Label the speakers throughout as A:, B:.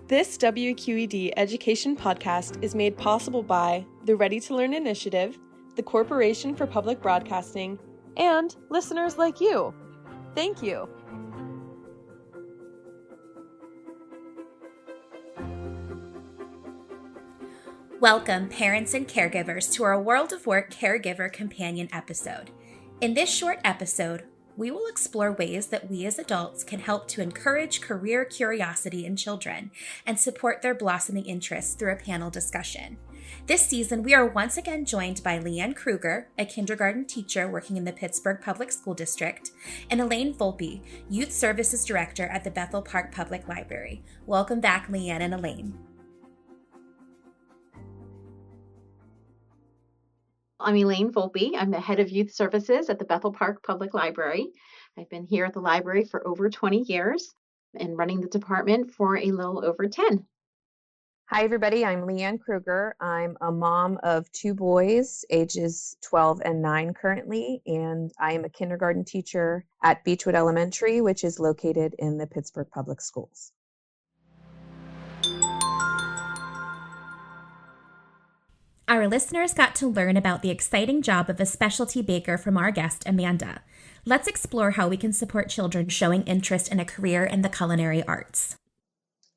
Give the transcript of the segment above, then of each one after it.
A: This WQED Education Podcast is made possible by the Ready to Learn Initiative, the Corporation for Public Broadcasting, and listeners like you. Thank you.
B: Welcome, parents and caregivers, to our World of Work Caregiver Companion episode. In this short episode, we will explore ways that we as adults can help to encourage career curiosity in children and support their blossoming interests through a panel discussion. This season, we are once again joined by Leanne Kruger, a kindergarten teacher working in the Pittsburgh Public School District, and Elaine Volpe, Youth Services Director at the Bethel Park Public Library. Welcome back, Leanne and Elaine.
C: I'm Elaine Volpe. I'm the head of youth services at the Bethel Park Public Library. I've been here at the library for over 20 years and running the department for a little over 10.
D: Hi, everybody. I'm Leanne Kruger. I'm a mom of two boys, ages 12 and 9 currently, and I am a kindergarten teacher at Beechwood Elementary, which is located in the Pittsburgh Public Schools.
B: Our listeners got to learn about the exciting job of a specialty baker from our guest, Amanda. Let's explore how we can support children showing interest in a career in the culinary arts.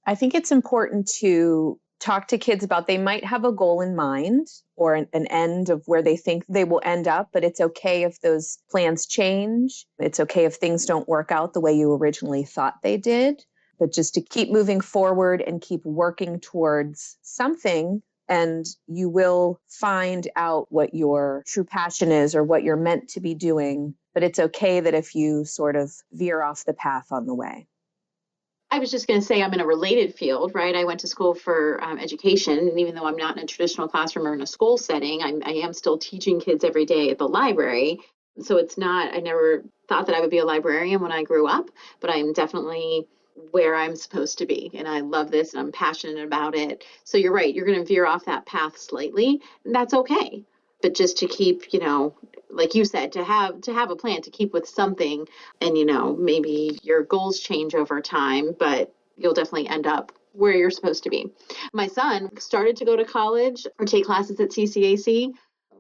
D: I think it's important to talk to kids about they might have a goal in mind or an end of where they think they will end up, but it's okay if those plans change. It's okay if things don't work out the way you originally thought they did, but just to keep moving forward and keep working towards something. And you will find out what your true passion is or what you're meant to be doing. But it's okay that if you sort of veer off the path on the way.
C: I was just going to say I'm in a related field, right? I went to school for education, and even though I'm not in a traditional classroom or in a school setting, I am still teaching kids every day at the library. So it's not, I never thought that I would be a librarian when I grew up, but I'm definitely where I'm supposed to be. And I love this and I'm passionate about it. So you're right, you're going to veer off that path slightly, and that's okay. But just to keep, like you said, to have a plan, to keep with something, and maybe your goals change over time, but you'll definitely end up where you're supposed to be. My son started to go to college or take classes at CCAC,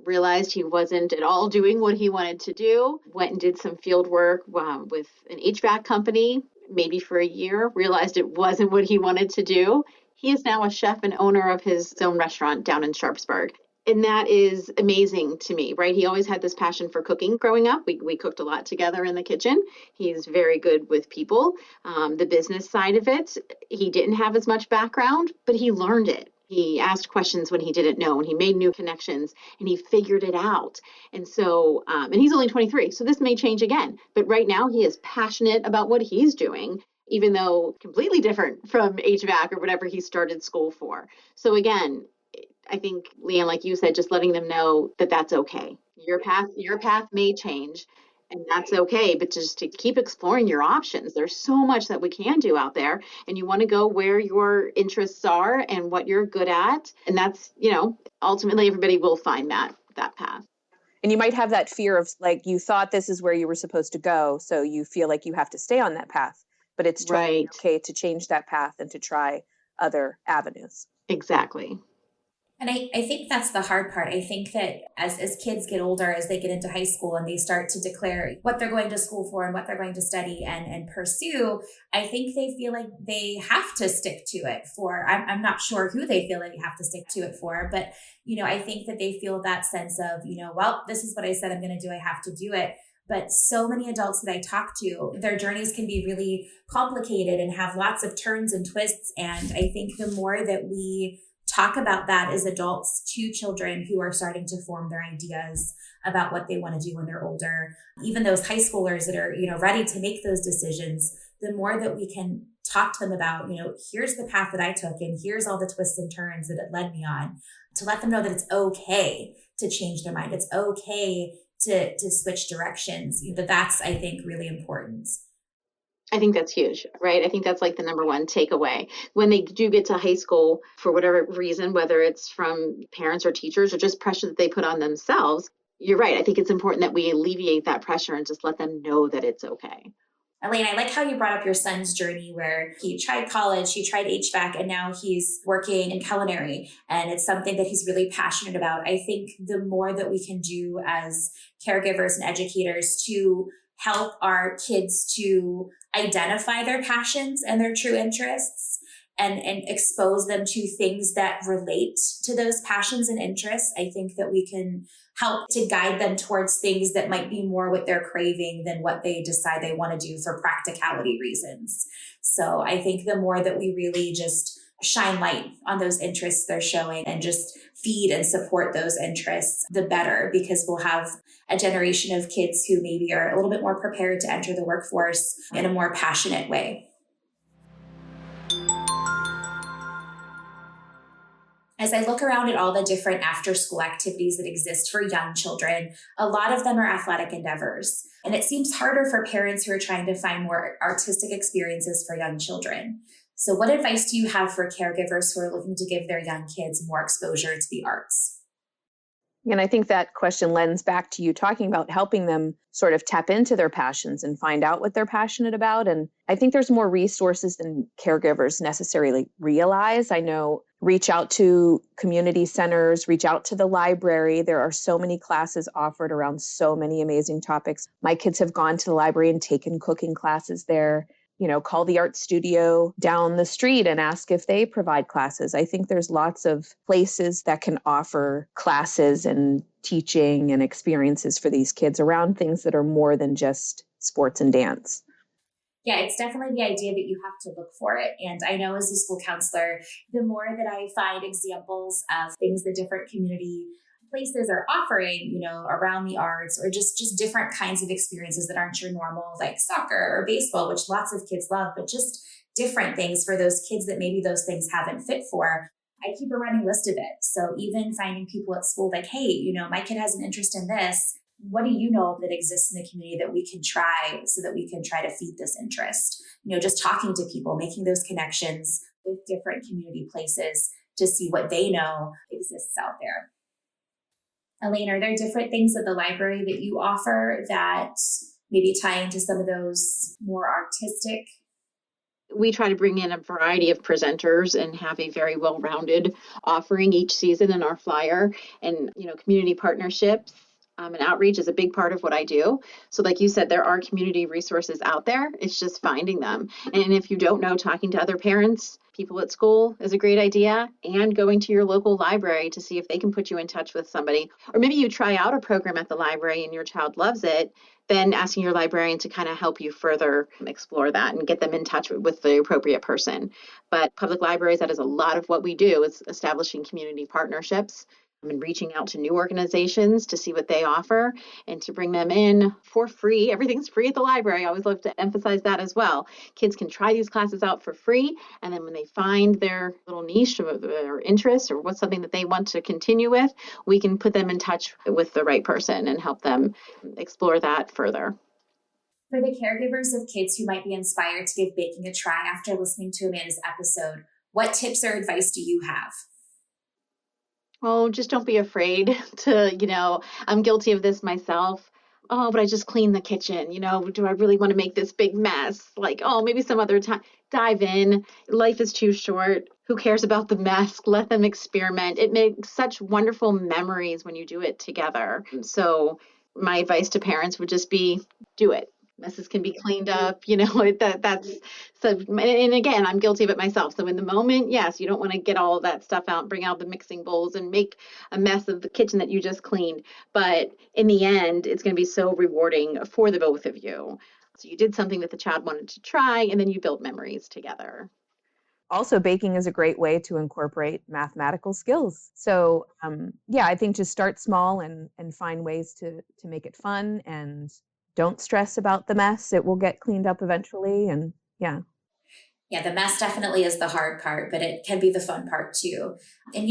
C: realized he wasn't at all doing what he wanted to do, went and did some field work with an HVAC company, maybe for a year, realized it wasn't what he wanted to do. He is now a chef and owner of his own restaurant down in Sharpsburg. And that is amazing to me, right? He always had this passion for cooking growing up. We cooked a lot together in the kitchen. He's very good with people. The business side of it, he didn't have as much background, but he learned it. He asked questions when he didn't know, and he made new connections, and he figured it out. And so, and he's only 23, so this may change again. But right now, he is passionate about what he's doing, even though completely different from HVAC or whatever he started school for. So again, I think, Leanne, like you said, just letting them know that that's okay. Your path may change, and that's okay, but just to keep exploring your options. There's so much that we can do out there, and you want to go where your interests are and what you're good at. And that's, ultimately everybody will find that path.
D: And you might have that fear of like, you thought this is where you were supposed to go, so you feel like you have to stay on that path, but it's totally okay to change that path and to try other avenues.
C: Exactly.
B: And I think that's the hard part. I think that as kids get older, as they get into high school and they start to declare what they're going to school for and what they're going to study and pursue, I think they feel like they have to stick to it for, I'm not sure who they feel like they have to stick to it for, but, I think that they feel that sense of, well, this is what I said I'm going to do. I have to do it. But so many adults that I talk to, their journeys can be really complicated and have lots of turns and twists. And I think the more that we talk about that as adults to children who are starting to form their ideas about what they want to do when they're older, even those high schoolers that are, ready to make those decisions, the more that we can talk to them about, here's the path that I took and here's all the twists and turns that it led me on, to let them know that it's okay to change their mind. It's okay to switch directions. That's, I think, really important.
C: I think that's huge, right? I think that's like the number one takeaway. When they do get to high school, for whatever reason, whether it's from parents or teachers or just pressure that they put on themselves, you're right. I think it's important that we alleviate that pressure and just let them know that it's okay.
B: Elaine, I like how you brought up your son's journey where he tried college, he tried HVAC, and now he's working in culinary. And it's something that he's really passionate about. I think the more that we can do as caregivers and educators to help our kids to identify their passions and their true interests and expose them to things that relate to those passions and interests, I think that we can help to guide them towards things that might be more what they're craving than what they decide they want to do for practicality reasons. So I think the more that we really just shine light on those interests they're showing and just feed and support those interests, the better, because we'll have a generation of kids who maybe are a little bit more prepared to enter the workforce in a more passionate way. As I look around at all the different after-school activities that exist for young children, a lot of them are athletic endeavors. And it seems harder for parents who are trying to find more artistic experiences for young children. So what advice do you have for caregivers who are looking to give their young kids more exposure to the arts?
D: And I think that question lends back to you talking about helping them sort of tap into their passions and find out what they're passionate about. And I think there's more resources than caregivers necessarily realize. I know reach out to community centers, reach out to the library. There are so many classes offered around so many amazing topics. My kids have gone to the library and taken cooking classes there. Call the art studio down the street and ask if they provide classes. I think there's lots of places that can offer classes and teaching and experiences for these kids around things that are more than just sports and dance.
B: Yeah, it's definitely the idea that you have to look for it. And I know as a school counselor, the more that I find examples of things that different community places are offering, around the arts or just different kinds of experiences that aren't your normal, like soccer or baseball, which lots of kids love, but just different things for those kids that maybe those things haven't fit for. I keep a running list of it. So even finding people at school like, hey, my kid has an interest in this. What do you know that exists in the community that we can try so that we can try to feed this interest? Just talking to people, making those connections with different community places to see what they know exists out there. Elaine, are there different things at the library that you offer that maybe tie into some of those more artistic?
C: We try to bring in a variety of presenters and have a very well-rounded offering each season in our flyer. And, community partnerships and outreach is a big part of what I do. So like you said, there are community resources out there. It's just finding them. And if you don't know, talking to other parents, people at school is a great idea, and going to your local library to see if they can put you in touch with somebody. Or maybe you try out a program at the library and your child loves it, then asking your librarian to kind of help you further explore that and get them in touch with the appropriate person. But public libraries, that is a lot of what we do, is establishing community partnerships and reaching out to new organizations to see what they offer and to bring them in for free. Everything's free at the library. I always love to emphasize that as well. Kids can try these classes out for free, and then when they find their little niche or their interest or what's something that they want to continue with, we can put them in touch with the right person and help them explore that further.
B: For the caregivers of kids who might be inspired to give baking a try after listening to Amanda's episode, what tips or advice do you have?
C: Oh, just don't be afraid to, I'm guilty of this myself. Oh, but I just cleaned the kitchen. Do I really want to make this big mess? Like, oh, maybe some other time. Dive in. Life is too short. Who cares about the mess? Let them experiment. It makes such wonderful memories when you do it together. So my advice to parents would just be do it. Messes can be cleaned up, that's so. And again, I'm guilty of it myself. So in the moment, yes, you don't want to get all of that stuff out, bring out the mixing bowls and make a mess of the kitchen that you just cleaned. But in the end, it's going to be so rewarding for the both of you. So you did something that the child wanted to try, and then you built memories together.
D: Also, baking is a great way to incorporate mathematical skills. So I think just start small and find ways to make it fun, and don't stress about the mess. It will get cleaned up eventually. And yeah.
B: Yeah, the mess definitely is the hard part, but it can be the fun part too. And,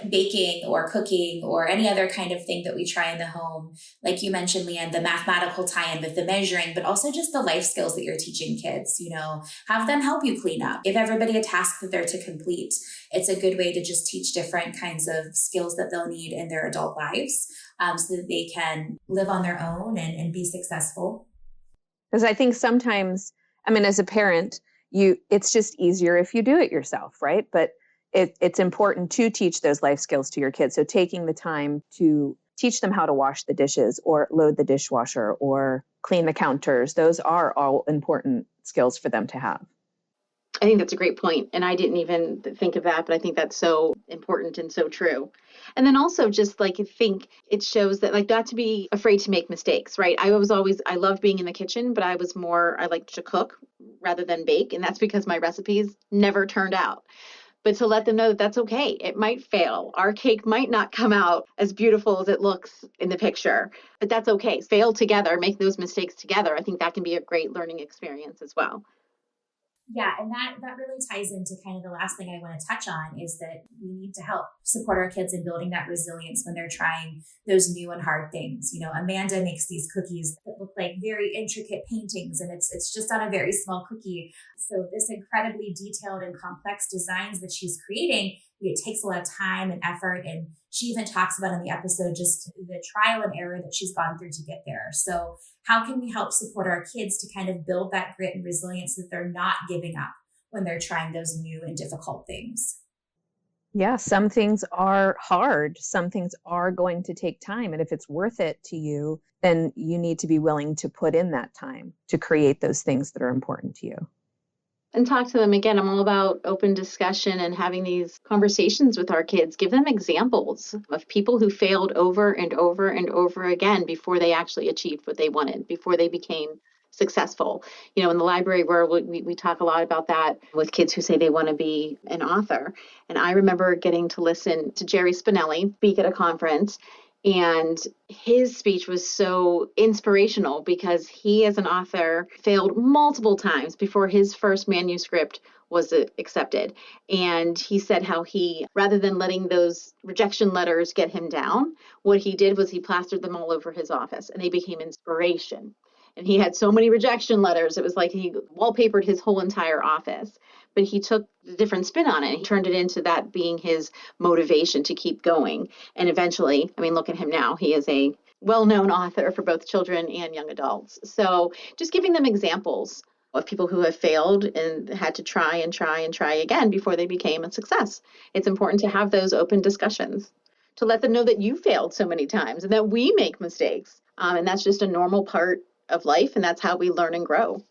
B: baking or cooking or any other kind of thing that we try in the home, like you mentioned, Leanne, the mathematical tie-in with the measuring, but also just the life skills that you're teaching kids, have them help you clean up, give everybody a task that they're to complete. It's a good way to just teach different kinds of skills that they'll need in their adult lives so that they can live on their own and be successful.
D: Because I think sometimes, I mean, as a parent, it's just easier if you do it yourself, right? But it's important to teach those life skills to your kids. So taking the time to teach them how to wash the dishes or load the dishwasher or clean the counters, those are all important skills for them to have.
C: I think that's a great point. And I didn't even think of that, but I think that's so important and so true. And then also just like I think it shows that like not to be afraid to make mistakes, right? I love being in the kitchen, but I liked to cook rather than bake. And that's because my recipes never turned out. But to let them know that that's okay. It might fail. Our cake might not come out as beautiful as it looks in the picture, but that's okay. Fail together, make those mistakes together. I think that can be a great learning experience as well.
B: Yeah, and that really ties into kind of the last thing I want to touch on is that we need to help support our kids in building that resilience when they're trying those new and hard things. You know, Amanda makes these cookies that look like very intricate paintings, and it's just on a very small cookie. So this incredibly detailed and complex designs that she's creating, it takes a lot of time and effort. And she even talks about in the episode just the trial and error that she's gone through to get there. So how can we help support our kids to kind of build that grit and resilience so that they're not giving up when they're trying those new and difficult things?
D: Yeah, some things are hard. Some things are going to take time. And if it's worth it to you, then you need to be willing to put in that time to create those things that are important to you.
C: And talk to them again. I'm all about open discussion and having these conversations with our kids. Give them examples of people who failed over and over and over again before they actually achieved what they wanted, before they became successful. You know, in the library world, we talk a lot about that with kids who say they want to be an author. And I remember getting to listen to Jerry Spinelli speak at a conference. And his speech was so inspirational because he, as an author, failed multiple times before his first manuscript was accepted. And he said how he, rather than letting those rejection letters get him down, what he did was he plastered them all over his office and they became inspiration. And he had so many rejection letters, it was like he wallpapered his whole entire office. But he took a different spin on it. He turned it into that being his motivation to keep going. And eventually, I mean, look at him now. He is a well-known author for both children and young adults. So just giving them examples of people who have failed and had to try and try and try again before they became a success. It's important to have those open discussions to let them know that you failed so many times and that we make mistakes. And that's just a normal part of life. And that's how we learn and grow.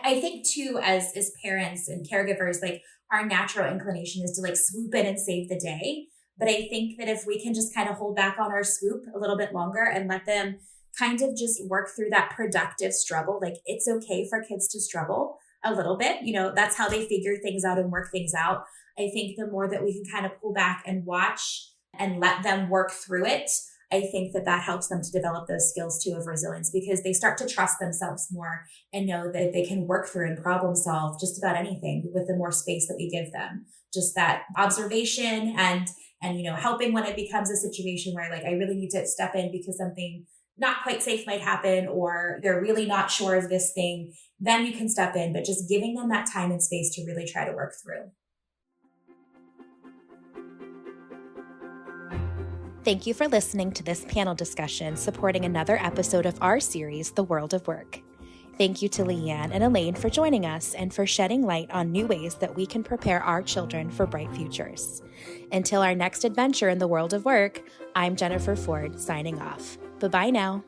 B: I think too, as parents and caregivers, like our natural inclination is to like swoop in and save the day. But I think that if we can just kind of hold back on our swoop a little bit longer and let them kind of just work through that productive struggle, like it's okay for kids to struggle a little bit. You know, that's how they figure things out and work things out. I think the more that we can kind of pull back and watch and let them work through it, I think that helps them to develop those skills too of resilience because they start to trust themselves more and know that they can work through and problem solve just about anything with the more space that we give them. Just that observation and you know, helping when it becomes a situation where like I really need to step in because something not quite safe might happen or they're really not sure of this thing, then you can step in, but just giving them that time and space to really try to work through.
E: Thank you for listening to this panel discussion supporting another episode of our series, The World of Work. Thank you to Leanne and Elaine for joining us and for shedding light on new ways that we can prepare our children for bright futures. Until our next adventure in the world of work, I'm Jennifer Ford signing off. Bye-bye now.